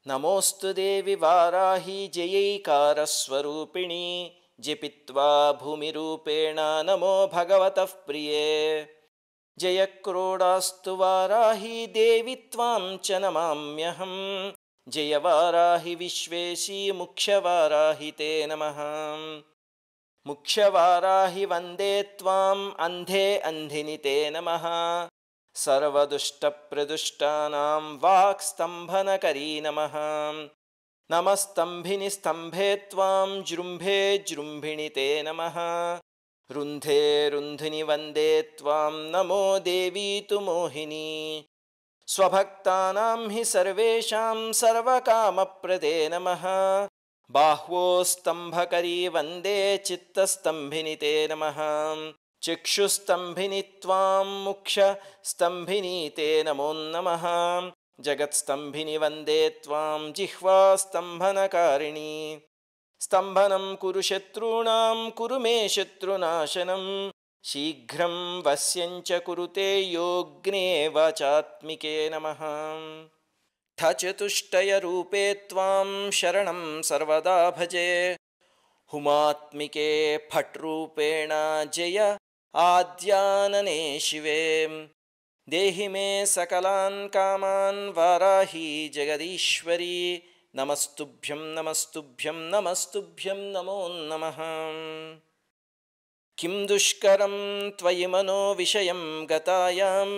नमोऽस्तु देवि वाराही जयैकारस्वरूपिणी जपित्वा भूमिरूपेण नमो भगवतः प्रिये जयक्रोडास्तु वाराही देवि त्वां च नमाम्यहं जय वाराही विश्वेशी मुख्यवाराही ते नमः मुख्यवाराही वन्दे त्वाम् अन्धे अन्धिनि ते नमः सर्वदुष्टप्रदुष्टानां वाक्स्तम्भनकरी नमः नमस्तम्भिनि स्तम्भे त्वां जृम्भे जृम्भिणि ते नमः रुन्धे रुन्धिनि वन्दे त्वां नमो देवी तु मोहिनी स्वभक्तानां हि सर्वेषां सर्वकामप्रदे नमः बाह्वोस्तम्भकरी वन्दे चित्तस्तम्भिनि ते नमः चक्षुस्तम्भिनि त्वां मुक्षस्तम्भिनि ते नमो नमः जगत्स्तम्भिनि वन्दे त्वां जिह्वास्तम्भनकारिणी स्तम्भनं कुरु शत्रूणां कुरु मे शत्रुनाशनं शीघ्रं वस्यञ्च कुरुते योऽग्ने वाचात्मिके नमः ठचतुष्टयरूपे त्वां शरणं सर्वदा भजे हुमात्मिके फट्रूपेण जय आद्यानने शिवे देहि मे सकलान् कामान् वाराही जगदीश्वरी नमस्तुभ्यं नमस्तुभ्यं नमस्तुभ्यं नमो नमः किं दुष्करं त्वयि मनोविषयं गतायां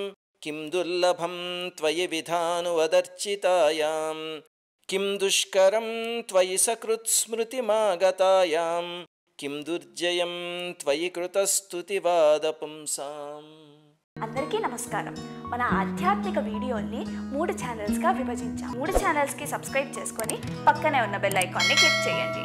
किं दुर्लभं त्वयि विधानुवदर्चितायां किं दुष्करं त्वयि सकृत्स्मृतिमागतायां किं दुर्जयं त्वयि कृतस्तुतिवादपुंसाम् అందరికీ నమస్కారం మన ఆధ్యాత్మిక వీడియోల్ని 3 ఛానల్స్ గా విభజించాం 3 ఛానల్స్ కి సబ్స్క్రైబ్ చేసుకొని పక్కనే ఉన్న బెల్ ఐకాన్ ని క్లిక్ చేయండి